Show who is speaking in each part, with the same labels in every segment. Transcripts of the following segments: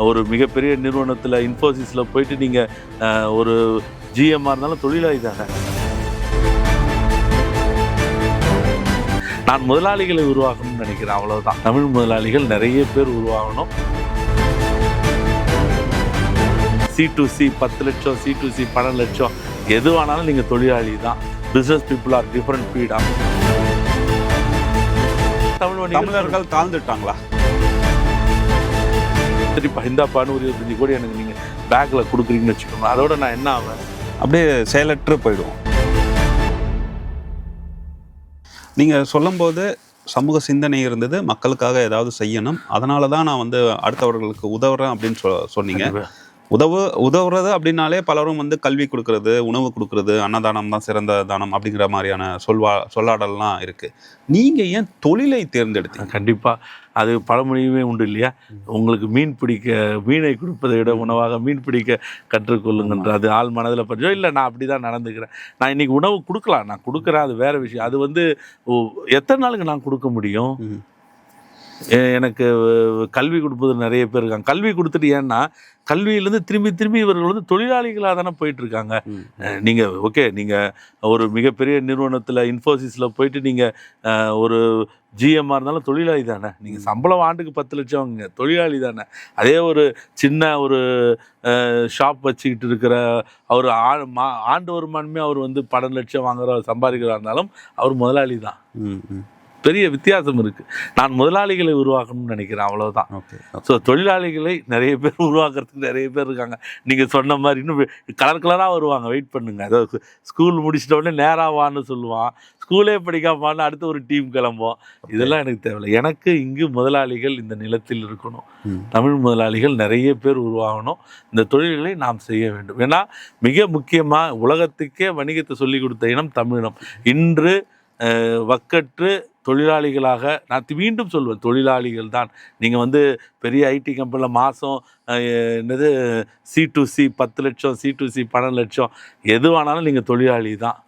Speaker 1: ஒரு மிகப்பெரிய நிறுவனத்தில் இன்ஃபோசிஸில் போயிட்டு நீங்கள் ஒரு ஜிஎம்மாக இருந்தாலும் தொழிலாளி தானே. நான் முதலாளிகளை உருவாக்கணும்னு நினைக்கிறேன், அவ்வளவுதான். தமிழ் முதலாளிகள் நிறைய பேர் உருவாகணும். C2C 10 லட்சம், C2C 12 லட்சம், எதுவானாலும் நீங்கள் தொழிலாளி தான். பிஸ்னஸ் பீப்புள் ஆர் டிஃப்ரெண்ட் பீடா.
Speaker 2: தமிழர்கள் தாழ்ந்துட்டாங்களா?
Speaker 1: சரிப்பா, இந்தாப்பான்னு ஒரு 25 கோடி எனக்கு நீங்கள் பேக்கில் கொடுக்குறீங்கன்னு வச்சுக்கோங்க, அதோட நான் என்ன ஆவேன்?
Speaker 2: அப்படியே செயலற்று போயிடுவோம். நீங்கள் சொல்லும்போது சமூக சிந்தனை இருந்தது, மக்களுக்காக ஏதாவது செய்யணும், அதனால தான் நான் அடுத்தவர்களுக்கு உதவுறேன் அப்படின்னு சொன்னீங்க. உதவுறது அப்படின்னாலே பலரும் கல்வி கொடுக்கறது, உணவு கொடுக்கறது, அன்னதானம் தான் சிறந்த தானம் அப்படிங்கிற மாதிரியான சொல்லாடல்லாம் இருக்குது. நீங்கள் ஏன் தொழிலை தேர்ந்தெடுத்தீங்க?
Speaker 1: கண்டிப்பாக அது பழமொழியுமே உண்டு இல்லையா, உங்களுக்கு மீனை கொடுப்பதை விட உணவாக மீன் பிடிக்க கற்றுக்கொள்ளுங்கன்ற. அது ஆள் மனதில் பறிச்சோ இல்லை, நான் அப்படி தான் நடந்துக்கிறேன். நான் இன்றைக்கி உணவு கொடுக்கலாம், நான் கொடுக்குறேன், அது வேறு விஷயம். அது எத்தனை நாளுக்கு நான் கொடுக்க முடியும்? எனக்கு கல்வி கொடுப்பது நிறைய பேர் இருக்காங்க. கல்வி கொடுத்துட்டு, ஏன்னா கல்வியிலேருந்து திரும்பி இவர்கள் தொழிலாளிகளாக தானே போயிட்டுருக்காங்க. நீங்கள் ஓகே, நீங்கள் ஒரு மிகப்பெரிய நிறுவனத்தில் இன்ஃபோசிஸில் போயிட்டு நீங்கள் ஒரு ஜிஎம்மாக இருந்தாலும் தொழிலாளி தானே. நீங்கள் சம்பளம் ஆண்டுக்கு 10 லட்சம் வாங்குங்க, தொழிலாளி தானே. அதே ஒரு சின்ன ஒரு ஷாப் வச்சுக்கிட்டு இருக்கிற அவர் ஆண்டு வருமானமே அவர் 12 லட்சம் வாங்குற சம்பாதிக்கிறா இருந்தாலும் அவர் முதலாளி தான். பெரிய வித்தியாசம் இருக்குது. நான் முதலாளிகளை உருவாக்கணும்னு நினைக்கிறேன், அவ்வளோதான். ஸோ தொழிலாளிகளை நிறைய பேர் உருவாக்குறதுக்கு நிறைய பேர் இருக்காங்க. நீங்கள் சொன்ன மாதிரி இன்னும் கலராக வருவாங்க, வெயிட் பண்ணுங்க. அதாவது ஸ்கூல் முடிச்சிட்டோடனே நேராக வான்னு சொல்லுவான், ஸ்கூலே படிக்காம அடுத்து ஒரு டீம் கிளம்புவோம். இதெல்லாம் எனக்கு தேவையில்லை. எனக்கு இங்கு முதலாளிகள் இந்த நிலத்தில் இருக்கணும். தமிழ் முதலாளிகள் நிறைய பேர் உருவாகணும். இந்த தொழில்களை நாம் செய்ய வேண்டும். ஏன்னா மிக முக்கியமாக உலகத்துக்கே வணிகத்தை சொல்லிக் கொடுத்த இனம் தமிழினம். இன்று வக்கற்று தொழிலாளிகளாக, நான் மீண்டும் சொல்வேன், தொழிலாளிகள் தான். நீங்கள் பெரிய ஐடி கம்பெனியில் மாதம் என்னது C2C 10 லட்சம், C2C 12 லட்சம், எதுவானாலும் நீங்கள் தொழிலாளி தான்.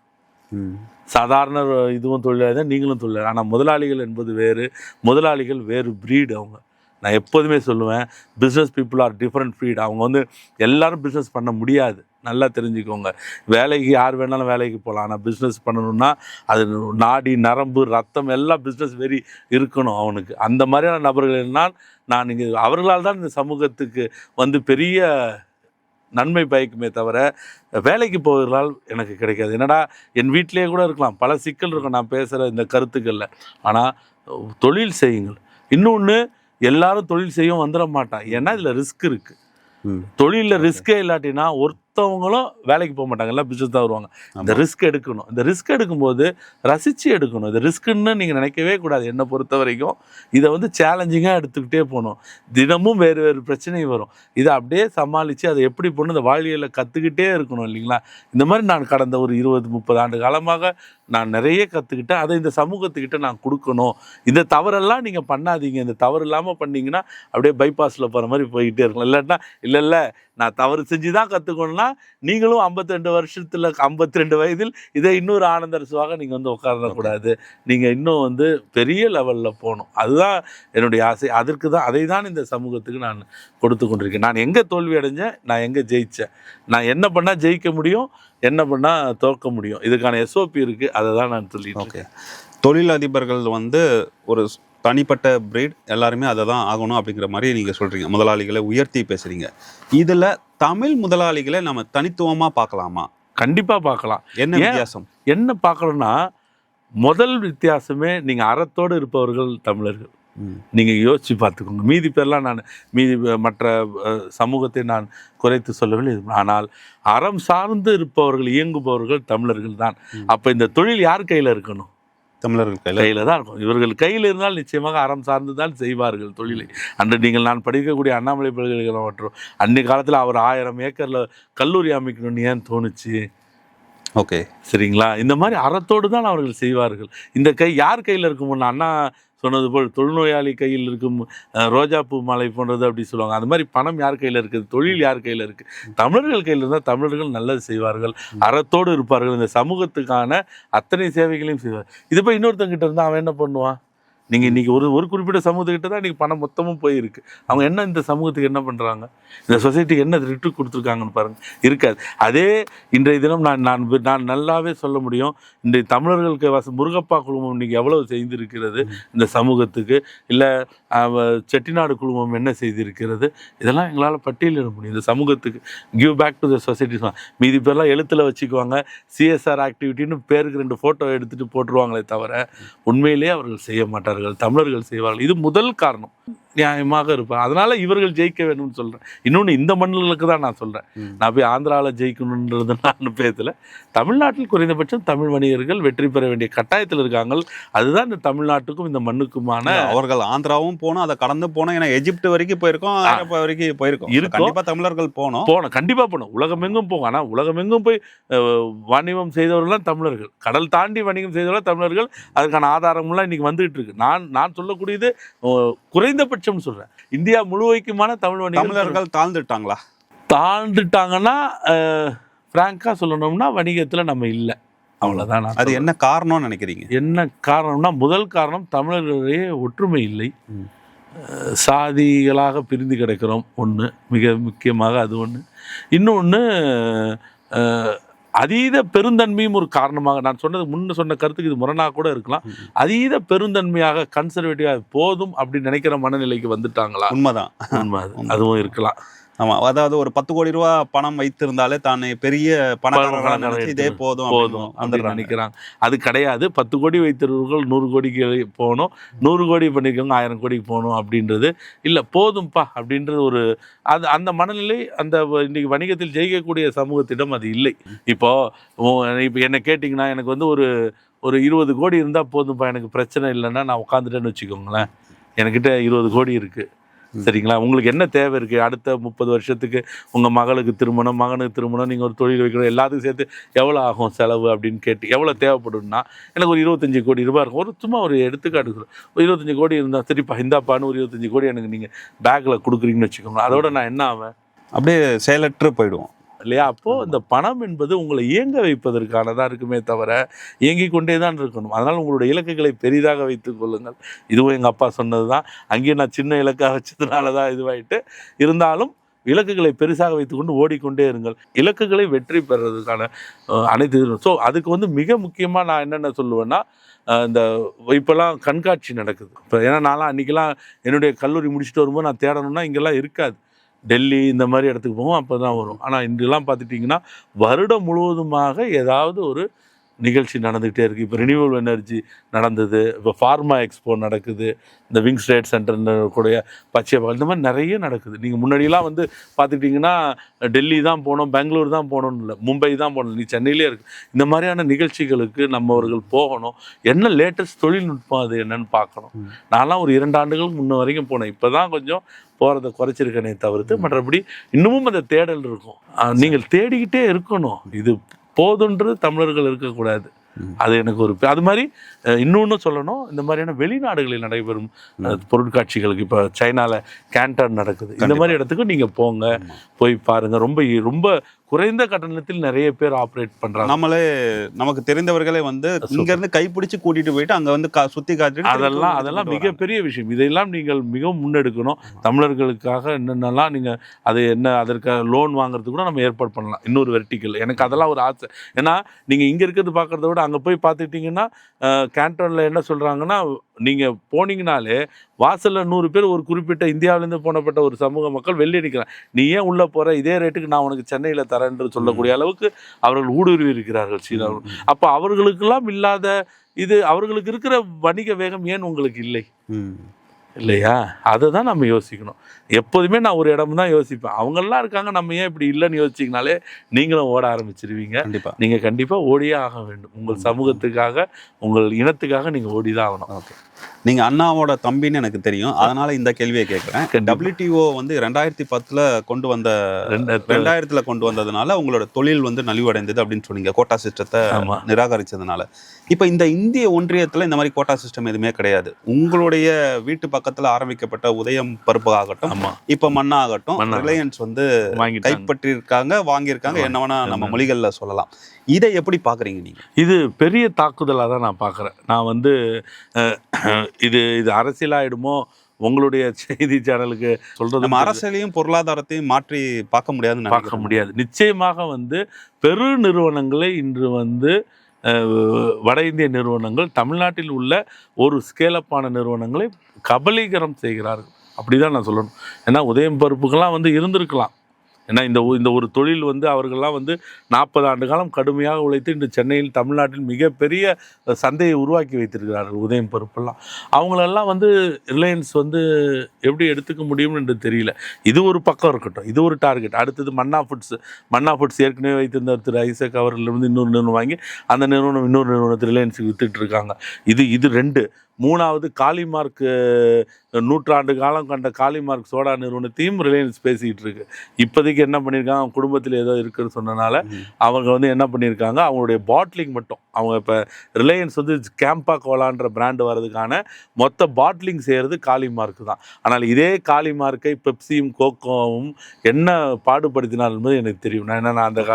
Speaker 1: சாதாரண இதுவும் தொழிலாளி தான், நீங்களும் தொழிலாளி. ஆனால் முதலாளிகள் என்பது வேறு, முதலாளிகள் வேறு ப்ரீடு. அவங்க, நான் எப்போதுமே சொல்லுவேன், business people are different breed. அவங்க எல்லாரும் பிஸ்னஸ் பண்ண முடியாது, நல்லா தெரிஞ்சுக்கோங்க. வேலைக்கு யார் வேணாலும் வேலைக்கு போகலாம், ஆனால் பிஸ்னஸ் பண்ணணும்னா அது நாடி நரம்பு ரத்தம் எல்லாம் பிஸ்னஸ் வெறி இருக்கணும் அவனுக்கு. அந்த மாதிரியான நபர்கள் நான் இங்கே அவர்களால் தான் இந்த சமூகத்துக்கு பெரிய நன்மை பயக்குமே தவிர வேலைக்கு போவதால் எனக்கு கிடைக்காது. என்னடா, என் வீட்டிலேயே கூட இருக்கலாம், பல சிக்கல் இருக்கும் நான் பேசுகிற இந்த கருத்துக்களில். ஆனால் தொழில் செய்யுங்கள். இன்னொன்று, எல்லாரும் தொழில் செய்யவும் வந்துட மாட்டான், ஏன்னா இதில் ரிஸ்க் இருக்குது. தொழிலில் ரிஸ்கே இல்லாட்டினா ஒருத்தவங்களும் வேலைக்கு போக மாட்டாங்க, எல்லாம் பிஸ்னஸ் தான் வருவாங்க. இந்த ரிஸ்க் எடுக்கணும். இந்த ரிஸ்க் எடுக்கும்போது ரசித்து எடுக்கணும். இது ரிஸ்க்குன்னு நீங்கள் நினைக்கவே கூடாது. என்னை பொறுத்த வரைக்கும் இதை சேலஞ்சிங்காக எடுத்துக்கிட்டே போகணும். தினமும் வேறு வேறு பிரச்சனை வரும், இதை அப்படியே சமாளித்து அதை எப்படி போகணும், இந்த வாழ்வியலில் கற்றுக்கிட்டே இருக்கணும் இல்லைங்களா. இந்த மாதிரி நான் கடந்த ஒரு 20-30 ஆண்டு காலமாக நான் நிறைய கற்றுக்கிட்டேன். அதை இந்த சமூகத்துக்கிட்ட நான் கொடுக்கணும். இந்த தவறெல்லாம் நீங்கள் பண்ணாதீங்க. இந்த தவறு இல்லாமல் பண்ணிங்கன்னா அப்படியே பைபாஸில் போகிற மாதிரி போய்கிட்டே இருக்கலாம். இல்லாட்டா இல்லை நான் தவறு செஞ்சு தான் கற்றுக்கணும்னா நீங்களும் 52 வயதில் இதை இன்னொரு ஆனந்தரசுவாக நீங்கள் உட்காரக்கூடாது. நீங்கள் இன்னும் பெரிய லெவலில் போகணும். அதுதான் என்னுடைய ஆசை. அதை தான் இந்த சமூகத்துக்கு நான் கொடுத்து கொண்டிருக்கேன். நான் எங்கே தோல்வி அடைஞ்சேன், நான் எங்கே ஜெயித்தேன், நான் என்ன பண்ணால் ஜெயிக்க முடியும், என்ன பண்ணால் தோற்க முடியும், இதுக்கான SOP இருக்குது. அதை தான் நான் சொல்லிட்டு இருக்கேன்.
Speaker 2: தொழிலதிபர்கள் ஒரு தனிப்பட்ட பிரீட், எல்லாருமே அதை தான் ஆகணும் அப்படிங்கிற மாதிரி நீங்கள் சொல்கிறீங்க. முதலாளிகளை உயர்த்தி பேசுகிறீங்க. இதில் தமிழ் முதலாளிகளை நம்ம தனித்துவமாக பார்க்கலாமா?
Speaker 1: கண்டிப்பாக பார்க்கலாம்.
Speaker 2: என்ன வித்தியாசம்?
Speaker 1: என்ன பார்க்கணும்னா, முதல் வித்தியாசமே நீங்கள் அறத்தோடு இருப்பவர்கள் தமிழர்கள். நீங்கள் யோசித்து பார்த்துக்கோங்க. மீதி பேர்லாம் மற்ற சமூகத்தை நான் குறைத்து சொல்லவில்லை. ஆனால் அறம் சார்ந்து இருப்பவர்கள், இயங்குபவர்கள் தமிழர்கள் தான். அப்போ இந்த தொழில் யார் கையில் இருக்கணும்?
Speaker 2: தமிழர்கள்
Speaker 1: கையில் தான் இருக்கும். இவர்கள் கையில் இருந்தால் நிச்சயமாக அறம் சார்ந்து தான் செய்வார்கள் தொழிலை. அன்று நான் படிக்கக்கூடிய அண்ணாமலை பல்கலைக்கழகம் மற்றும் அன்றைய காலத்தில் அவர் 1000 ஏக்கரில் கல்லூரி அமைக்கணும்னு ஏன் தோணுச்சு?
Speaker 2: ஓகே,
Speaker 1: சரிங்களா. இந்த மாதிரி அறத்தோடு தான் அவர்கள் செய்வார்கள். இந்த கை யார் கையில் இருக்கும்னு அண்ணா சொன்னது போல் தொழுநோயாளி கையில் இருக்கும் ரோஜாப்பூ மாலை போன்றது அப்படி சொல்லுவாங்க. அது மாதிரி பணம் யார் கையில் இருக்குது, தொழில் யார் கையில் இருக்குது? தமிழர்கள் கையில் இருந்தால் தமிழர்கள் நல்லது செய்வார்கள், அறத்தோடு இருப்பார்கள், இந்த சமூகத்துக்கான அத்தனை சேவைகளையும் செய்வார். இது போய் இன்னொருத்தங்கிட்ட இருந்தால் அவன் என்ன பண்ணுவான்? நீங்கள் இன்றைக்கி ஒரு குறிப்பிட்ட சமூகத்துக்கிட்ட தான் இன்றைக்கி பணம் மொத்தமும் போயிருக்கு. அவங்க என்ன இந்த சமூகத்துக்கு என்ன பண்ணுறாங்க, இந்த சொசைட்டிக்கு என்ன ரிட்டு கொடுத்துருக்காங்கன்னு பாருங்கள். இருக்காது. அதே இன்றைய தினம் நான் நல்லாவே சொல்ல முடியும். இன்றைய தமிழர்களுக்கு முருகப்பா குழுமம் இன்றைக்கி எவ்வளவு செய்திருக்கிறது இந்த சமூகத்துக்கு, இல்லை செட்டிநாடு குழுமம் என்ன செய்திருக்கிறது, இதெல்லாம் எங்களால் பட்டியலிட முடியும். இந்த சமூகத்துக்கு give back to the society. மீதி பேர்லாம் எழுத்தில் வச்சுக்குவாங்க, சிஎஸ்ஆர் ஆக்டிவிட்டின்னு பேருக்கு 2 ஃபோட்டோ எடுத்துகிட்டு போட்டுருவாங்களே தவிர உண்மையிலேயே அவர்கள் செய்ய மாட்டார்கள். தமிழர்கள் செய்வார்கள். இது முதல் காரணம். நியாயமாக இருப்பார். அதனால இவர்கள் ஜெயிக்க வேணும்னு சொல்கிறேன். இன்னொன்று இந்த மண்ணுகளுக்கு தான் நான் சொல்கிறேன். நான் போய் ஆந்திராவில் ஜெயிக்கணுன்றது நான் பேசல. தமிழ்நாட்டில் குறைந்தபட்சம் தமிழ் வணிகர்கள் வெற்றி பெற வேண்டிய கட்டாயத்தில் இருக்காங்க. அதுதான் இந்த தமிழ்நாட்டுக்கும் இந்த மண்ணுக்குமான.
Speaker 2: அவர்கள் ஆந்திராவும் போனோம், அதை கடந்து போனோம். ஏன்னா எஜிப்ட் வரைக்கும் போயிருக்கோம், ஐரோப்பா வரைக்கும் போயிருக்கோம். கண்டிப்பாக தமிழர்கள் போனோம்
Speaker 1: கண்டிப்பாக போனோம். உலகமெங்கும் போகும். ஆனால் உலகமெங்கும் போய் வணிகம் செய்தவர்கள்லாம் தமிழர்கள். கடல் தாண்டி வணிகம் செய்தவர்கள் தமிழர்கள். அதுக்கான ஆதாரம்லாம் இன்னைக்கு வந்துகிட்டு இருக்கு. நான் சொல்லக்கூடியது குறைந்தபட்சம் சொல்றேன். இந்தியா முழுமைக்குமான தமிழர்கள் தாழ்ந்துட்டாங்கன்னா பிராங்கா சொல்லணும்னா வணிகத்துல நம்ம இல்லை. அவ்வளவுதான்.
Speaker 2: அது என்ன காரணம்னு நினைக்கிறீங்க?
Speaker 1: என்ன காரணம்னா, முதல் காரணம் தமிழர்களுடைய ஒற்றுமை இல்லை. சாதிகளாக பிரிந்து கிடக்கிறோம். ஒன்று மிக முக்கியமாக அது ஒன்று. இன்னொன்று அதீத பெருந்தன்மையும் ஒரு காரணமாக. நான் முன்ன சொன்ன கருத்துக்கு இது முரணாக கூட இருக்கலாம். அதீத பெருந்தன்மையாக கன்சர்வேட்டிவாக போதும் அப்படின்னு நினைக்கிற மனநிலைக்கு வந்துட்டாங்களா?
Speaker 2: உண்மைதான்.
Speaker 1: அதுவும் இருக்கலாம்.
Speaker 2: ஆமாம். அதாவது ஒரு 10 கோடி ரூபா பணம் வைத்திருந்தாலே தான் பெரிய பணக்காரங்க இதே போதும்
Speaker 1: அப்படின்னு நினைக்கிறாங்க. அது கிடையாது. 10 கோடி வைத்திருவர்கள் 100 கோடிக்கு போகணும், 100 கோடி பண்ணிக்கவங்க 1000 கோடிக்கு போகணும் அப்படின்றது இல்லை. போதும்பா அப்படின்றது ஒரு அந்த மனநிலை அந்த இன்னைக்கு வணிகத்தில் ஜெயிக்கக்கூடிய சமூகத்திடம் அது இல்லை. இப்போ என்ன கேட்டிங்கன்னா, எனக்கு வந்து ஒரு 20 கோடி இருந்தால் போதும்பா, எனக்கு பிரச்சனை இல்லைன்னா நான் உட்காந்துட்டேன்னு வச்சுக்கோங்களேன். என்கிட்ட 20 கோடி இருக்குது, சரிங்களா? உங்களுக்கு என்ன தேவை இருக்குது? அடுத்த 30 வருஷத்துக்கு உங்கள் மகளுக்கு திருமணம், மகனுக்கு திருமணம், நீங்கள் ஒரு தொழில் வைக்கணும், எல்லாத்துக்கும் சேர்த்து எவ்வளோ ஆகும் செலவு அப்படின்னு கேட்டு எவ்வளோ தேவைப்படும்னா, எனக்கு ஒரு 25 கோடி ரூபாய் இருக்கும். சும்மா ஒரு எடுத்துக்காட்டு சொல்லுங்கள். ஒரு 25 கோடி இருந்தால் சரிப்பா இந்தாப்பான்னு ஒரு 25 கோடி எனக்கு நீங்கள் பேக்கில் கொடுக்குறீங்கன்னு வச்சுக்கோங்க. அதோட நான் என்ன ஆவேன்?
Speaker 2: அப்படியே செயலற்று போயிடுவோம்
Speaker 1: இல்லையா? அப்போது இந்த பணம் என்பது உங்களை இயங்க வைப்பதற்கானதாக இருக்குமே தவிர இயங்கிக் கொண்டே தான் இருக்கணும். அதனால் உங்களுடைய இலக்குகளை பெரிதாக வைத்துக் கொள்ளுங்கள். இதுவும் எங்கள் அப்பா சொன்னது தான். அங்கேயும் நான் சின்ன இலக்காக வச்சதுனால தான் இதுவாயிட்டு. இருந்தாலும் இலக்குகளை பெருசாக வைத்துக்கொண்டு ஓடிக்கொண்டே இருங்கள். இலக்குகளை வெற்றி பெறுறதுக்கான அனைத்து. ஸோ அதுக்கு வந்து மிக முக்கியமாக நான் என்னென்ன சொல்லுவேன்னா, இந்த இப்போல்லாம் கண்காட்சி நடக்குது. இப்போ ஏன்னா நான்லாம் அன்றைக்கெல்லாம் என்னுடைய கல்லூரி முடிச்சுட்டு வரும்போது நான் தேடணும்னா இங்கெல்லாம் இருக்காது. டெல்லி இந்த மாதிரி இடத்துக்கு போவோம், அப்போ தான் வரும். ஆனால் இன்றைலாம் பார்த்துட்டிங்கன்னா வருடம் முழுவதுமாக ஏதாவது ஒரு நிகழ்ச்சி நடந்துக்கிட்டே இருக்குது. இப்போ ரினியூவல் எனர்ஜி நடந்தது, இப்போ ஃபார்மா எக்ஸ்போ நடக்குது, இந்த விங்ஸ் ட்ரேட் சென்டர்னு கூடிய பச்சை பகல், இந்த மாதிரி நிறைய நடக்குது. நீங்கள் முன்னாடியெல்லாம் வந்து பார்த்துக்கிட்டிங்கன்னா டெல்லி தான் போகணும், பெங்களூர் தான் போகணும்னு இல்லை, மும்பை தான் போகணும், நீ சென்னையிலே இருக்குது. இந்த மாதிரியான நிகழ்ச்சிகளுக்கு நம்மவர்கள் போகணும். என்ன லேட்டஸ்ட் தொழில்நுட்பம் அது என்னன்னு பார்க்கணும். நான்லாம் ஒரு 2 ஆண்டுகளுக்கு முன்ன வரைக்கும் போனேன். இப்போ தான் கொஞ்சம் போகிறத குறைச்சிருக்கனே தவிர்த்து மற்றபடி இன்னமும் அந்த தேடல் இருக்கும். நீங்கள் தேடிக்கிட்டே இருக்கணும். இது போதுன்றது தமிழர்கள் இருக்கக்கூடாது. அது எனக்கு ஒரு அது மாதிரி இன்னொன்று சொல்லணும். இந்த மாதிரியான வெளிநாடுகளில் நடைபெறும் பொருட்காட்சிகளுக்கு இப்போ சைனாவில் கேன்டன் நடக்குது. இந்த மாதிரி இடத்துக்கு நீங்கள் போங்க, போய் பாருங்கள். ரொம்ப ரொம்ப குறைந்த கட்டணத்தில் நிறைய பேர் ஆப்ரேட் பண்ணுறாங்க.
Speaker 2: நம்மளே நமக்கு தெரிந்தவர்களே வந்து இங்கேருந்து கைப்பிடிச்சு கூட்டிகிட்டு போயிட்டு அங்கே வந்து சுற்றி காட்டிட்டு
Speaker 1: அதெல்லாம் மிகப்பெரிய விஷயம். இதையெல்லாம் நீங்கள் மிகவும் முன்னெடுக்கணும். தமிழர்களுக்காக என்னென்னலாம் நீங்கள் அது என்ன அதற்காக லோன் வாங்குறதுக்கு கூட நம்ம ஏற்பாடு பண்ணலாம். இன்னொரு வெர்டிக்கல் எனக்கு அதெல்லாம் ஒரு ஆசை. ஏன்னா நீங்கள் இங்கே இருக்கிறது பார்க்குறத விட அங்கே போய் பார்த்துக்கிட்டிங்கன்னா கேன்டோனில் என்ன சொல்கிறாங்கன்னா, நீங்கள் போனீங்கனாலே வாசலில் 100 பேர் ஒரு குறிப்பிட்ட இந்தியாவிலேருந்து போனப்பட்ட ஒரு சமூக மக்கள் வெள்ளி அடிக்கிறாங்க. நீ ஏன் உள்ளே போகிற, இதே ரேட்டுக்கு நான் உனக்கு சென்னையில் தரேன் சொல்லக்கூடிய அளவுக்கு அவர்கள் ஊடுருவி இருக்கிறார்கள் சீனாவில். அப்போ அவர்களுக்கெல்லாம் இல்லாத இது அவர்களுக்கு இருக்கிற வணிக வேகம் ஏன் உங்களுக்கு இல்லை? இல்லையா? அதை தான் நம்ம யோசிக்கணும். எப்போதுமே நான் ஒரு இடம் தான் யோசிப்பேன். அவங்கெல்லாம் இருக்காங்க, நம்ம ஏன் இப்படி இல்லைன்னு யோசிச்சிங்கனாலே நீங்களும் ஓட ஆரம்பிச்சிருவீங்க. நீங்கள் கண்டிப்பாக ஓடியே ஆக வேண்டும். உங்கள் சமூகத்துக்காக, உங்கள் இனத்துக்காக நீங்கள் ஓடி தான் ஆகணும்.
Speaker 2: ஓகே. நீங்கள் அண்ணாவோட தம்பின்னு எனக்கு தெரியும், அதனால் இந்த கேள்வியை கேட்குறேன். WTO வந்து 2010 கொண்டு வந்த 2000 கொண்டு வந்ததுனால உங்களோட தொழில் வந்து நலிவடைந்தது அப்படின்னு சொன்னீங்க, கோட்டா சிஸ்டத்தை நிராகரித்ததுனால. இப்போ இந்த இந்திய ஒன்றியத்தில் இந்த மாதிரி கோட்டா சிஸ்டம் எதுவுமே கிடையாது. உங்களுடைய வீட்டு பக்கத்தில் ஆரம்பிக்கப்பட்ட உதயம் பருப்பு ஆகட்டும்,
Speaker 1: ஆமா.
Speaker 2: இப்போ மன்னா ஆகட்டும்
Speaker 1: மன்னா
Speaker 2: ரிலையன்ஸ் வந்து
Speaker 1: வாங்கிட்டாங்க.
Speaker 2: கைப்பற்றியிருக்காங்க, வாங்கியிருக்காங்க, என்ன வேணா நம்ம மொழிகள்ல சொல்லலாம். இதை எப்படி பாக்குறீங்க நீங்க?
Speaker 1: இது பெரிய தாக்குதலாக தான் நான் பார்க்குறேன். நான் வந்து இது அரசியலாயிடுமோ உங்களுடைய செய்தி சேனலுக்கு சொல்றது
Speaker 2: நம்ம அரசியலையும் பொருளாதாரத்தையும் மாற்றி பார்க்க முடியாதுன்னு
Speaker 1: பார்க்க முடியாது. நிச்சயமாக வந்து பெரு நிறுவனங்களை இன்று வந்து வட இந்திய நிறுவனங்கள் தமிழ்நாட்டில் உள்ள ஒரு ஸ்கேலப்பான நிறுவனங்களை கபலீகரம் செய்கிறார்கள். அப்படிதான் நான் சொல்லணும். ஏன்னா உதயம் பருப்புக்கெல்லாம் வந்து இருந்திருக்கலாம். ஏன்னா இந்த ஒரு தொழில் வந்து அவர்கள்லாம் வந்து 40 ஆண்டு காலம் கடுமையாக உழைத்து இன்று சென்னையில் தமிழ்நாட்டில் மிகப்பெரிய சந்தையை உருவாக்கி வைத்திருக்கிறார்கள் உதயம் பருப்பெல்லாம். அவங்களெல்லாம் வந்து ரிலையன்ஸ் வந்து எப்படி எடுத்துக்க முடியும்னு என்று தெரியல. இது ஒரு பக்கம் இருக்கட்டும், இது ஒரு டார்கெட். அடுத்தது மன்னா ஃபுட்ஸ் ஏற்கனவே வைத்திருந்த திரு ஐசக் அவர்களிருந்து இன்னொரு நிறுவனம் வாங்கி அந்த நிறுவனம் இன்னொரு நிறுவனத்தை ரிலையன்ஸுக்கு வித்துட்டு இருக்காங்க. இது 2. 3வது காலிமார்க், 100 ஆண்டு காலம் கண்ட காலிமார்க் சோடா நிறுவனத்தையும் ரிலையன்ஸ் பேசிக்கிட்டு இருக்கு. இப்போதைக்கு என்ன பண்ணியிருக்காங்க, அவங்க குடும்பத்தில் ஏதோ இருக்குன்னு சொன்னனால அவங்க வந்து என்ன பண்ணியிருக்காங்க, அவங்களுடைய பாட்லிங் மட்டும் அவங்க இப்போ ரிலையன்ஸ் வந்து கேம்பா கோலான்ற பிராண்டு வர்றதுக்கான மொத்த பாட்லிங் செய்கிறது காலிமார்க் தான். ஆனால் இதே காலிமார்க்கை பெப்சியும் கோகோவும் என்ன பாடுபடுத்தினார் என்பது எனக்கு தெரியும். நான் என்ன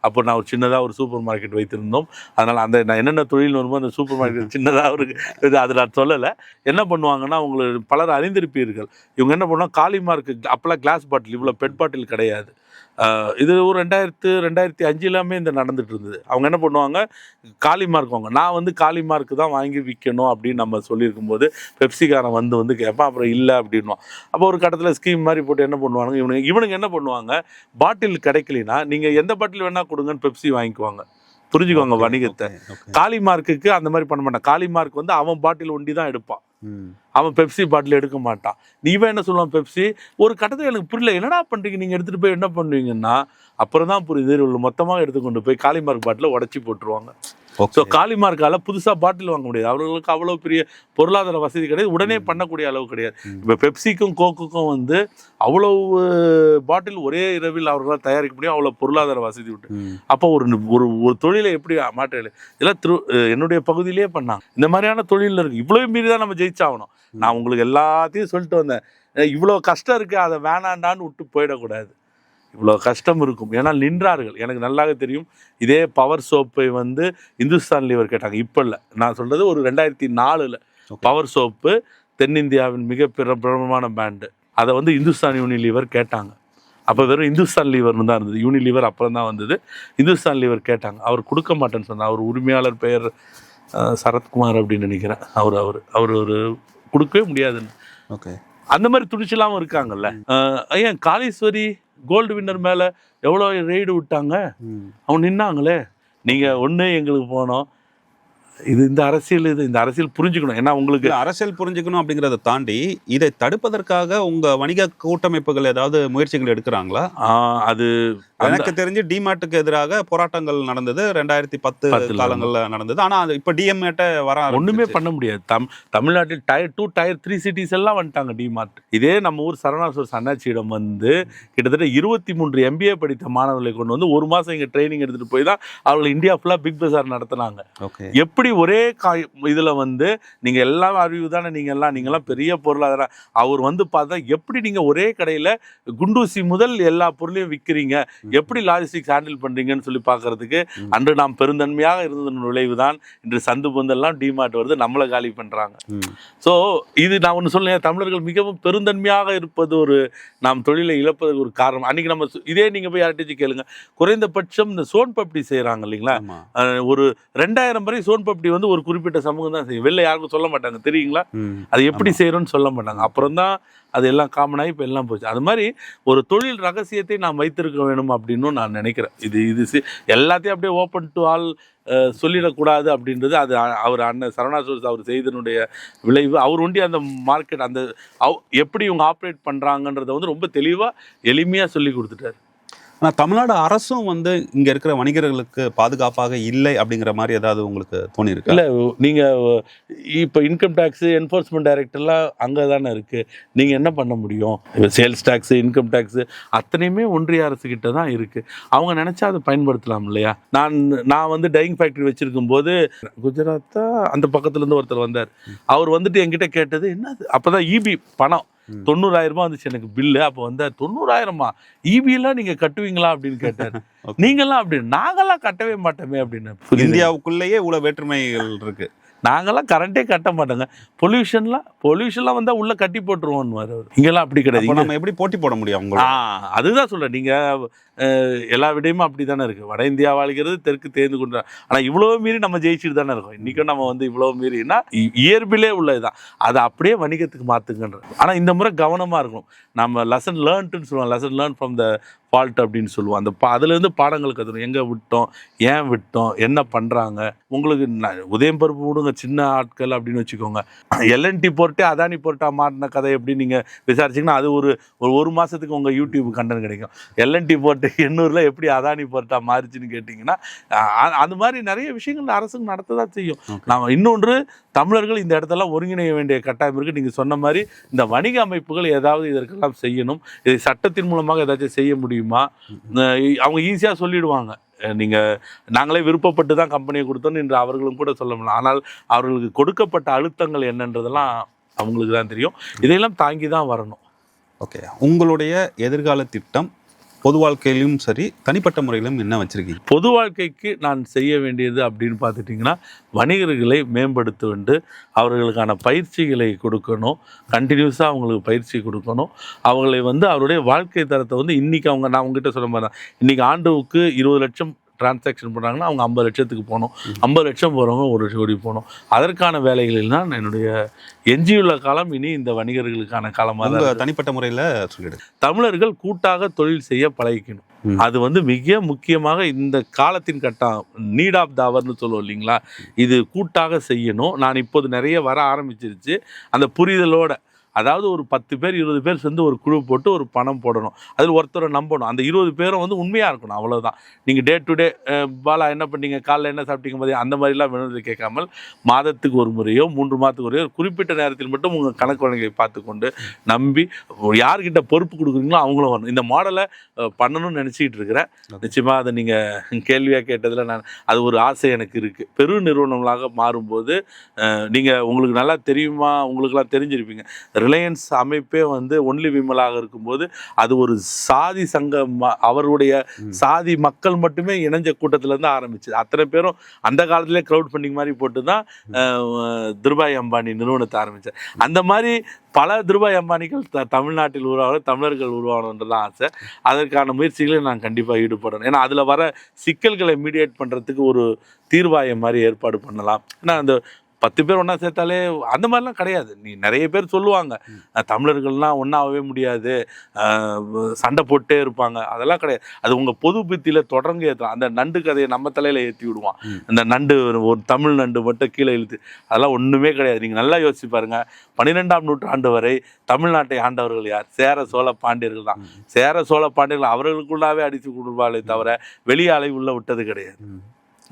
Speaker 1: அப்போ நான் ஒரு சின்னதாக ஒரு சூப்பர் மார்க்கெட் வைத்திருந்தோம். அதனால் அந்த நான் என்னென்ன தொழில் வரும்போது அந்த சூப்பர் மார்க்கெட் சின்னதாக இருக்குது, அது நான் சொல்லலை. என்ன பண்ணுவாங்கன்னா, உங்களுக்கு பலர் அறிந்திருப்பீர்கள், இவங்க என்ன பண்ணுவாங்க, காலிமார்க்கு அப்போல்லாம் கிளாஸ் பாட்டில், இவ்வளோ பெட் பாட்டில் கிடையாது. இது ஒரு 2005 இந்த நடந்துட்டு இருந்தது. அவங்க என்ன பண்ணுவாங்க, காலிமார்க் வாங்க, நான் வந்து காலிமார்க்கு தான் வாங்கி விற்கணும் அப்படின்னு நம்ம சொல்லியிருக்கும் போது பெப்சிக்காரன் வந்து கேட்பான். அப்புறம் இல்லை அப்படின்வான். அப்போ ஒரு கட்டத்தில் ஸ்கீம் மாதிரி போட்டு என்ன பண்ணுவாங்க, இவனுங்க என்ன பண்ணுவாங்க, பாட்டில் கிடைக்கலனா நீங்கள் எந்த பாட்டில் வேணால் கொடுங்கன்னு பெப்சி வாங்கிக்குவாங்க. புரிஞ்சுக்கோங்க வணிகத்தை. காலிமார்க்குக்கு அந்த மாதிரி பண்ண மாட்டான். காலிமார்க் வந்து அவன் பாட்டில் ஒண்டி தான் எடுப்பான், அவன் பெப்சி பாட்டில் எடுக்க மாட்டான். நீவன் என்ன சொல்லுவான், பெப்சி. ஒரு கட்டத்தில் எனக்கு புரியல, என்னடா பண்ணுறீங்க நீங்கள், எடுத்துகிட்டு போய் என்ன பண்ணுவீங்கன்னா, அப்புறம் தான் புரியுது, மொத்தமாக எடுத்துக்கொண்டு போய் காலிமார்க் பாட்டில் உடச்சி போட்டுருவாங்க. ஸோ காலிமார்க்கால புதுசாக பாட்டில் வாங்க முடியாது, அவர்களுக்கு அவ்வளோ பெரிய பொருளாதார வசதி கிடையாது, உடனே பண்ணக்கூடிய அளவு கிடையாது. இப்போ பெப்சிக்கும் கோக்குக்கும் வந்து அவ்வளோ பாட்டில் ஒரே இரவில் அவர்களால் தயாரிக்க முடியும், அவ்வளோ பொருளாதார வசதி விட்டு. அப்போ ஒரு தொழிலை எப்படி மாற்ற, இதெல்லாம் என்னுடைய பகுதியிலே பண்ணாங்க. இந்த மாதிரியான தொழிலில் இருக்குது. இவ்வளோ மீறி தான் நம்ம ஜெயிச்சாகணும். நான் உங்களுக்கு எல்லாத்தையும் சொல்லிட்டு வந்தேன், இவ்வளோ கஷ்டம் இருக்குது, அதை வேணாண்டான்னு விட்டு போயிடக்கூடாது. இவ்வளோ கஷ்டம் இருக்கும், ஏன்னா நின்றார்கள். எனக்கு நல்லாவே தெரியும், இதே பவர் சோப்பை வந்து இந்துஸ்தான் லீவர் கேட்டாங்க. இப்போ இல்லை, நான் சொல்கிறது ஒரு 2004 பவர் சோப்பு தென்னிந்தியாவின் மிக பிரபலமான பிராண்டு. அதை வந்து இந்துஸ்தான் யூனிலீவர் கேட்டாங்க. அப்போ வெறும் இந்துஸ்தான் லீவர்னு தான் இருந்தது, யூனிலீவர் அப்புறம் தான் வந்தது. இந்துஸ்தான் லீவர் கேட்டாங்க, அவர் கொடுக்க மாட்டேன்னு சொன்னார். அவர் உரிமையாளர் பெயர் சரத்குமார் அப்படின்னு நினைக்கிறேன். அவர் ஒரு கொடுக்கவே முடியாதுன்னு.
Speaker 2: ஓகே,
Speaker 1: அந்த மாதிரி துணிச்சலாகவும் இருக்காங்கல்ல. ஏன் காளீஸ்வரி கோல்டு வின்னர் மேலே எவ்வளோ ரெய்டு விட்டாங்க, அவங்க நின்னாங்களே. நீங்கள் ஒன்று எங்களுக்கு போனோம், இந்த அரசியல் புரிஞ்சுக்கணும். ஏன்னா உங்களுக்கு
Speaker 2: அரசியல் புரிஞ்சுக்கணும் அப்படிங்கிறத தாண்டி இதை தடுப்பதற்காக உங்க வணிக கூட்டமைப்புகள் ஏதாவது முயற்சிகள் எடுக்கிறாங்களா? அது எனக்கு தெரிஞ்சு டிமார்ட்டுக்கு எதிராக போராட்டங்கள் நடந்தது 2010 காலங்கள்ல நடந்தது. ஆனா அது இப்ப டிஎம்ஏட்ட வர
Speaker 1: ஒண்ணுமே பண்ண முடியாது. தமிழ்நாட்டில் Tier 2 Tier 3 சிட்டிஸ் எல்லாம் வந்துட்டாங்க டிமார்ட். இதே நம்ம ஊர் சரவணா ஸ்டோர்ஸ் அண்ணாச்சியிடம் வந்து கிட்டத்தட்ட 23 MBA படித்த மாணவர்களை கொண்டு வந்து 1 மாசம் இங்க ட்ரைனிங் எடுத்துட்டு போய் தான் அவர்கள் இந்தியா ஃபுல்லா பிக் பஜார் நடத்தினாங்க. எப்படி ஒரே இதுல வந்து நீங்க எல்லாம் அறிவு தானே, நீங்கெல்லாம் பெரிய பொருளாதாரம். அவர் வந்து பார்த்தா எப்படி நீங்க ஒரே கடையில குண்டூசி முதல் எல்லா பொருளையும் விற்கிறீங்க, எப்படி லாஜிஸ்டிக்ஸ் ஹேண்டில் பண்றீங்கன்னு சொல்லி பார்க்கறதுக்கு அன்று நாம் பெருந்தன்மையாக இருந்ததன் விளைவு தான் இன்று சந்து பொந்தெல்லாம் டிமார்ட் வருது, நம்மளை காலி பண்றாங்க. ஸோ இது நான் ஒன்று சொல்லேன், தமிழர்கள் மிகவும் பெருந்தன்மையாக இருப்பது ஒரு நாம் தொழிலை இழப்பதற்கு ஒரு காரணம். அன்னைக்கு நம்ம இதே நீங்க போய் யார்கிட்ட கேளுங்க, குறைந்தபட்சம் இந்த சோன் பப்டி செய்யறாங்க இல்லைங்களா, ஒரு 2000 வரை சோன் பப்டி வந்து ஒரு குறிப்பிட்ட சமூகம் தான் செய்யும், வெளில யாருக்கும் சொல்ல மாட்டாங்க தெரியுங்களா. அது எப்படி செய்யறோம்னு சொல்ல மாட்டாங்க. அப்புறம் தான் அது எல்லாம் காமனாகி இப்போ எல்லாம் போச்சு. அது மாதிரி ஒரு தொழில் ரகசியத்தை நாம் வைத்திருக்க வேணும் அப்படின்னு நான் நினைக்கிறேன். இது எல்லாத்தையும் அப்படியே ஓப்பன் டு ஆல் சொல்லிடக்கூடாது அப்படின்றது அது அவர் அண்ணன் சரவணா ஸ்டோர்ஸ் அவர் செய்தனுடைய விளைவு. அவர் ஒண்டி அந்த மார்க்கெட் அந்த எப்படி இவங்க ஆப்ரேட் பண்ணுறாங்கன்றதை வந்து ரொம்ப தெளிவாக எளிமையாக சொல்லி கொடுத்துட்டாரு.
Speaker 2: ஆனால் தமிழ்நாடு அரசும் வந்து இங்கே இருக்கிற வணிகர்களுக்கு பாதுகாப்பாக இல்லை அப்படிங்கிற மாதிரி ஏதாவது உங்களுக்கு தோணியிருக்கு? இல்லை,
Speaker 1: நீங்கள் இப்போ இன்கம் டேக்ஸு என்ஃபோர்ஸ்மெண்ட் டைரக்டர்லாம் அங்கே தானே இருக்குது, நீங்கள் என்ன பண்ண முடியும்? இப்போ சேல்ஸ் டேக்ஸு இன்கம் டேக்ஸு அத்தனையுமே ஒன்றிய அரசுக்கிட்ட தான் இருக்குது. அவங்க நினச்சா அதை பயன்படுத்தலாம் இல்லையா? நான் வந்து டையிங் ஃபேக்ட்ரி வச்சுருக்கும் போது குஜராத்தா அந்த பக்கத்துலேருந்து ஒருத்தர் வந்தார். அவர் வந்துட்டு என்கிட்ட கேட்டது என்னது, அப்போ தான் இபி பணம் 90,000 ரூபாய் வந்துச்சு எனக்கு பில்லு. அப்போ வந்து 90,000 ஈபிலாம் நீங்க கட்டுவீங்களா அப்படின்னு கேட்டாரு. நீங்கெல்லாம் அப்படி, நாங்கெல்லாம் கட்டவே மாட்டோமே அப்படின்னு.
Speaker 2: இந்தியாவுக்குள்ளேயே இவ்வளவு வேற்றுமைகள் இருக்கு.
Speaker 1: நாங்கெல்லாம் கரண்டே கட்ட மாட்டோங்க, பொல்யூஷன்லாம் வந்தா உள்ள கட்டி போட்டுருவோம். இங்கெல்லாம் அப்படி கிடையாது.
Speaker 2: நம்ம எப்படி போட்டி போட முடியும்?
Speaker 1: அதுதான் சொல்றேன். நீங்க எல்லா விடையுமே அப்படி தானே இருக்கு. வட இந்தியா வாழ்கிறது தெற்கு தேர்ந்து கொண்டு, ஆனா இவ்வளவு மீறி நம்ம ஜெயிச்சுட்டு தானே இருக்கோம். இன்னைக்கும் நம்ம வந்து இவ்வளவு மீறினா இயல்பிலே உள்ளதுதான். அதை அப்படியே வணிகத்துக்கு மாத்துங்கன்ற. ஆனா இந்த முறை கவனமா இருக்கணும். நம்ம லெசன் லேர்ன்ட்டுன்னு சொல்லுவோம், lesson learn from the fault அப்படின்னு சொல்லுவோம். அந்த அதுலேருந்து பாடங்கள் கற்றுக்கணும். எங்கே விட்டோம், ஏன் விட்டோம், என்ன பண்ணுறாங்க. உங்களுக்கு உதயம் பருப்பு விடுங்க, சின்ன ஆட்கள் அப்படின்னு வச்சுக்கோங்க. எல்என்டி போர்ட்டே அதானி போர்ட்டா மாறின கதை எப்படி நீங்கள் விசாரிச்சிங்கன்னா அது ஒரு மாதத்துக்கு உங்கள் யூடியூப் கண்டென்ட் கிடைக்கும். எல்என்டி போர்ட்டு 800ல் எப்படி அதானி போர்ட்டா மாறிச்சுன்னு கேட்டிங்கன்னா அது மாதிரி நிறைய விஷயங்கள் அரசுக்கு நடத்த தான் செய்யும். நாம் இன்னொன்று, தமிழர்கள் இந்த இடத்துல ஒருங்கிணைய வேண்டிய கட்டாயம் இருக்குது. நீங்கள் சொன்ன மாதிரி இந்த வணிக அமைப்புகள் ஏதாவது இதற்கெல்லாம் செய்யணும். இதை சட்டத்தின் மூலமாக ஏதாச்சும் செய்ய முடியுமா? அவங்க ஈஸியாக சொல்லிடுவாங்க, நீங்கள் நாங்களே விருப்பப்பட்டு தான் கம்பெனியை கொடுத்தோன்னு என்று அவர்களும் கூட சொல்ல முடியல. ஆனால் அவர்களுக்கு கொடுக்கப்பட்ட அழுத்தங்கள் என்னன்றதெல்லாம் அவங்களுக்கு தான் தெரியும். இதையெல்லாம் தாங்கி தான் வரணும்.
Speaker 2: ஓகே, உங்களுடைய எதிர்கால திட்டம் பொது வாழ்க்கையிலும் சரி தனிப்பட்ட முறையிலும் என்ன வச்சுருக்கீங்க?
Speaker 1: பொது வாழ்க்கைக்கு நான் செய்ய வேண்டியது அப்படின்னு பார்த்துட்டிங்கன்னா, வணிகர்களை மேம்படுத்த வேண்டும். அவர்களுக்கான பயிற்சிகளை கொடுக்கணும். கண்டினியூஸாக அவங்களுக்கு பயிற்சி கொடுக்கணும். அவர்களை வந்து அவருடைய வாழ்க்கை தரத்தை வந்து இன்றைக்கி நான் உங்ககிட்ட சொல்ல மாதிரி தான், இன்றைக்கி ஆண்டுக்கு 20 லட்சம் டிரான்சாக்ஷன் பண்ணுறாங்கன்னா அவங்க 50 லட்சத்துக்கு போகணும். 50 லட்சம் போகிறவங்க 1 கோடி போகணும். அதற்கான வேலைகளில் தான் என்னுடைய எஞ்சியுள்ள காலம் இனி இந்த வணிகர்களுக்கான காலமாக தான்.
Speaker 2: தனிப்பட்ட முறையில் சொல்லிடு,
Speaker 1: தமிழர்கள் கூட்டாக தொழில் செய்ய பழகிக்கணும். அது வந்து மிக முக்கியமாக இந்த காலத்தின் கட்டம், நீட் ஆஃப் த அவர்னு சொல்லுவோம் இல்லைங்களா. இது கூட்டாக செய்யணும். நான் இப்போது நிறைய வர ஆரம்பிச்சிருச்சு அந்த புரிதலோட. அதாவது ஒரு 10 பேர் 20 பேர் சேர்ந்து ஒரு குழு போட்டு ஒரு பணம் போடணும். அதில் ஒருத்தரை நம்பணும். அந்த 20 பேரும் வந்து உண்மையாக இருக்கணும். அவ்வளோதான். நீங்கள் டே டு டே பாலா என்ன பண்ணீங்க, காலைல என்ன சாப்பிட்டீங்க, போதே அந்த மாதிரிலாம் வேணும்னு கேட்காமல் மாதத்துக்கு ஒரு முறையோ 3 மாதத்துக்கு ஒரு குறிப்பிட்ட நேரத்தில் மட்டும் உங்கள் கணக்கு வழங்கை பார்த்துக்கொண்டு நம்பி யார்கிட்ட பொறுப்பு கொடுக்குறீங்களோ அவங்களும் வரணும். இந்த மாடலை பண்ணணும்னு நினச்சிக்கிட்டு இருக்கிறேன். நிச்சயமாக அதை நீங்கள் கேள்வியாக கேட்டதில் அது ஒரு ஆசை எனக்கு இருக்குது. பெரு நிறுவனங்களாக மாறும்போது நீங்கள் உங்களுக்கு நல்லா தெரியுமா, உங்களுக்கெல்லாம் தெரிஞ்சிருப்பீங்க, ரிலையன்ஸ் அமைப்பே வந்து ஒன்லி விமலாக இருக்கும்போது அது ஒரு சாதி சங்கம், அவருடைய சாதி மக்கள் மட்டுமே இணைஞ்ச கூட்டத்திலேருந்து ஆரம்பிச்சு அத்தனை பேரும் அந்த காலத்திலே க்ரௌட் ஃபண்டிங் மாதிரி போட்டு தான் திருபாய் அம்பானி நிறுவனத்தை ஆரம்பித்தார். அந்த மாதிரி பல திருபாய் அம்பானிகள் தமிழ்நாட்டில் உருவாகணும், தமிழர்கள் உருவாகணுன்றதான் ஆசை. அதற்கான முயற்சிகளை நான் கண்டிப்பாக ஈடுபடணும். ஏன்னா அதில் வர சிக்கல்களை மீடியேட் பண்ணுறதுக்கு ஒரு தீர்வாயம் மாதிரி ஏற்பாடு பண்ணலாம். ஏன்னா அந்த 10 பேர் ஒன்றா சேர்த்தாலே அந்த மாதிரிலாம் கிடையாது. நீ நிறைய பேர் சொல்லுவாங்க தமிழர்கள்லாம் ஒன்றாகவே முடியாது, சண்டை போட்டே இருப்பாங்க. அதெல்லாம் கிடையாது. அது உங்கள் பொது புத்தியில் தொடர்ந்து ஏற்றலாம். அந்த நண்டு கதையை நம்ம தலையில் ஏற்றி விடுவான். அந்த நண்டு ஒரு தமிழ் நண்டு மட்டும் கீழே இழுத்து, அதெல்லாம் ஒன்றுமே கிடையாது. நீங்கள் நல்லா யோசிச்சு பாருங்கள். 12ஆம் நூற்றாண்டு வரை தமிழ்நாட்டை ஆண்டவர்கள் யார்? சேர சோழ பாண்டியர்கள் தான். சேர சோழ பாண்டியர்கள் அவர்களுக்குள்ளாவே அடித்து கொடுப்பாளே தவிர வெளியே அலை உள்ள விட்டது கிடையாது.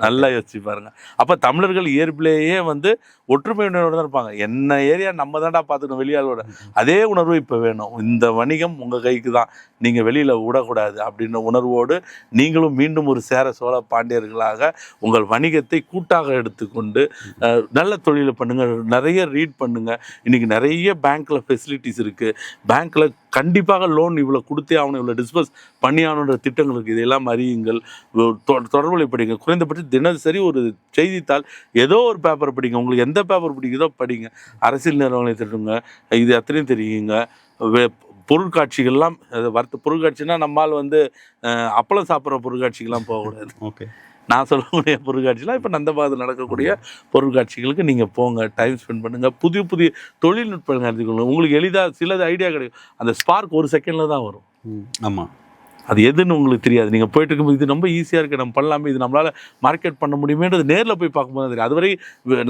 Speaker 1: நல்லா யோசிச்சு பாருங்க. அப்போ தமிழர்கள் இயற்பிலேயே வந்து ஒற்றுமை உணர்வோடு தான் இருப்பாங்க. என்ன ஏரியா நம்ம தான்டா பார்த்துக்கணும், வெளியாளோட அதே உணர்வு இப்போ வேணும். இந்த வணிகம் உங்கள் கைக்கு தான், நீங்கள் வெளியில் விடக்கூடாது அப்படின்ற உணர்வோடு நீங்களும் மீண்டும் ஒரு சேர சோழ பாண்டியர்களாக உங்கள் வணிகத்தை கூட்டாக எடுத்துக்கொண்டு நல்ல தொழிலை பண்ணுங்கள். நிறைய ரீட் பண்ணுங்கள். இன்றைக்கி நிறைய பேங்க்கில் ஃபெசிலிட்டிஸ் இருக்குது. பேங்க்கில் கண்டிப்பாக லோன் இவ்வளோ கொடுத்தே ஆகணும், இவ்வளோ டிஸ்பர்ஸ் பண்ணி ஆகணுன்ற திட்டங்கள் இருக்குது. இதெல்லாம் அறியுங்கள். தொடர்புகளை படிங்க. குறைந்தபட்சம் தினசரி ஒரு செய்தித்தாள், ஏதோ ஒரு பேப்பர் படிங்க. உங்களுக்கு எந்த பேப்பர் பிடிக்குதோ படிங்க. அரசியல் நிறுவனங்களை திட்டுங்க, இது அத்தனையும் தெரியுங்க. பொருட்காட்சிகள்லாம் பொருட்காட்சின்னா நம்மால் வந்து அப்பளம் சாப்பிட்ற பொருட்காட்சிகள்லாம் போகக்கூடாது.
Speaker 2: ஓகே,
Speaker 1: நான் சொல்லக்கூடிய பொருட்காட்சிலாம் இப்போ நந்தபாகத்தில் நடக்கக்கூடிய பொருட்காட்சிகளுக்கு நீங்கள் போங்க, டைம் ஸ்பெண்ட் பண்ணுங்கள். புதிய புதிய தொழில்நுட்பங்கள் அறிஞ்சுக்கணும். உங்களுக்கு எளிதாக சிலது ஐடியா கிடைக்கும். அந்த ஸ்பார்க் ஒரு செகண்டில் தான் வரும்.
Speaker 2: ஆமாம்,
Speaker 1: அது எதுன்னு உங்களுக்கு தெரியாது. நீங்கள் போயிட்டு இருக்கும்போது இது ரொம்ப ஈஸியாக இருக்குது, நம்ம பண்ணலாமே, இது நம்மளால் மார்க்கெட் பண்ண முடியுமேன்றது நேரில் போய் பார்க்கும்போது தெரியும். அதுவரை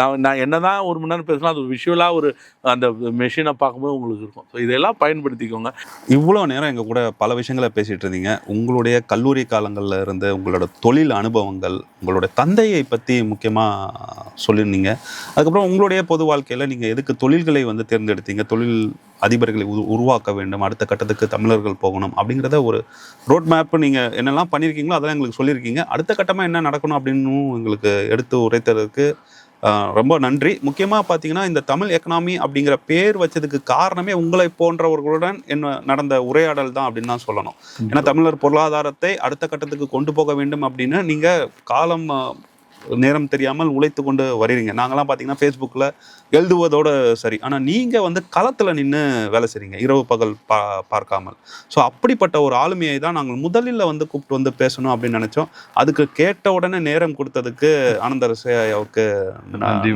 Speaker 1: நான் என்ன தான் 1 மணி நேரம் பேசலாம், அது ஒரு விஷுவலாக ஒரு அந்த மெஷினை பார்க்கும்போது உங்களுக்கு இருக்கும். ஸோ இதெல்லாம் பயன்படுத்திக்கோங்க.
Speaker 2: இவ்வளோ நேரம் எங்கள் கூட பல விஷயங்களை பேசிகிட்டு இருந்தீங்க. உங்களுடைய கல்லூரி காலங்களில் இருந்த உங்களோட தொழில் அனுபவங்கள், உங்களுடைய தந்தையை பற்றி முக்கியமாக சொல்லியிருந்தீங்க. அதுக்கப்புறம் உங்களுடைய பொது வாழ்க்கையில் நீங்கள் எதுக்கு தொழில்களை வந்து தேர்ந்தெடுத்தீங்க, தொழில் அதிபர்களை உருவாக்க வேண்டும், அடுத்த கட்டத்துக்கு தமிழர்கள் போகணும் அப்படிங்கிறத ஒரு ரோட் மேப் நீங்கள் என்னெல்லாம் பண்ணியிருக்கீங்களோ அதெல்லாம் எங்களுக்கு சொல்லியிருக்கீங்க. அடுத்த கட்டமாக என்ன நடக்கணும் அப்படின்னு எங்களுக்கு எடுத்து உரைத்ததற்கு ரொம்ப நன்றி. முக்கியமாக பார்த்தீங்கன்னா இந்த தமிழ் எக்கனாமி அப்படிங்கிற பேர் வச்சதுக்கு காரணமே உங்களை போன்றவர்களுடன் என்ன நடந்த உரையாடல் தான் அப்படின்னு தான் சொல்லணும். ஏன்னா தமிழர் பொருளாதாரத்தை அடுத்த கட்டத்துக்கு கொண்டு போக வேண்டும் அப்படின்னு நீங்கள் காலம் நேரம் தெரியாமல் உழைத்து கொண்டு வருவீங்க. நாங்களாம் பார்த்தீங்கன்னா ஃபேஸ்புக்கில் எழுதுவதோடு சரி, ஆனால் நீங்கள் வந்து களத்தில் நின்று வேலை செய்கிறீங்க, இரவு பகல் பார்க்காமல். ஸோ அப்படிப்பட்ட ஒரு ஆளுமையை தான் நாங்கள் முதலில் வந்து கூப்பிட்டு வந்து பேசணும் அப்படின்னு நினச்சோம். அதுக்கு கேட்ட உடனே நேரம் கொடுத்ததுக்கு ஆனந்தரசு அவருக்கு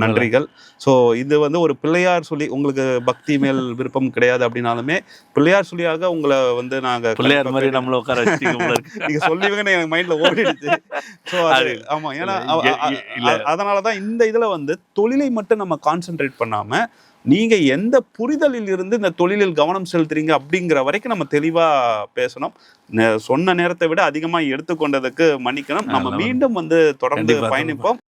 Speaker 2: நன்றிகள். ஸோ இது வந்து ஒரு பிள்ளையார் சொல்லி, உங்களுக்கு பக்தி மேல் விருப்பம் கிடையாது அப்படின்னாலுமே பிள்ளையார் சொல்லியாக உங்களை வந்து நாங்கள்
Speaker 1: பிள்ளையார் மாதிரி நம்மளை உட்கார
Speaker 2: நீங்கள் சொல்லுவீங்கன்னு எனக்கு மைண்டில் ஓடிடுச்சு. ஸோ அது ஆமாம், ஏன்னா அதனால தான் இந்த இதில் வந்து தொழிலை மட்டும் நம்ம கான்சென்ட்ரேட் பண்ணாம நீங்க எந்த புரிதலில் இருந்து இந்த தொழிலில் கவனம் செலுத்துறீங்க அப்படிங்கிற வரைக்கும் நம்ம தெளிவா பேசணும். சொன்ன நேரத்தை விட அதிகமா எடுத்துக்கொண்டதுக்கு மன்னிக்கணும். நம்ம மீண்டும் வந்து தொடர்ந்து பயணிப்போம்.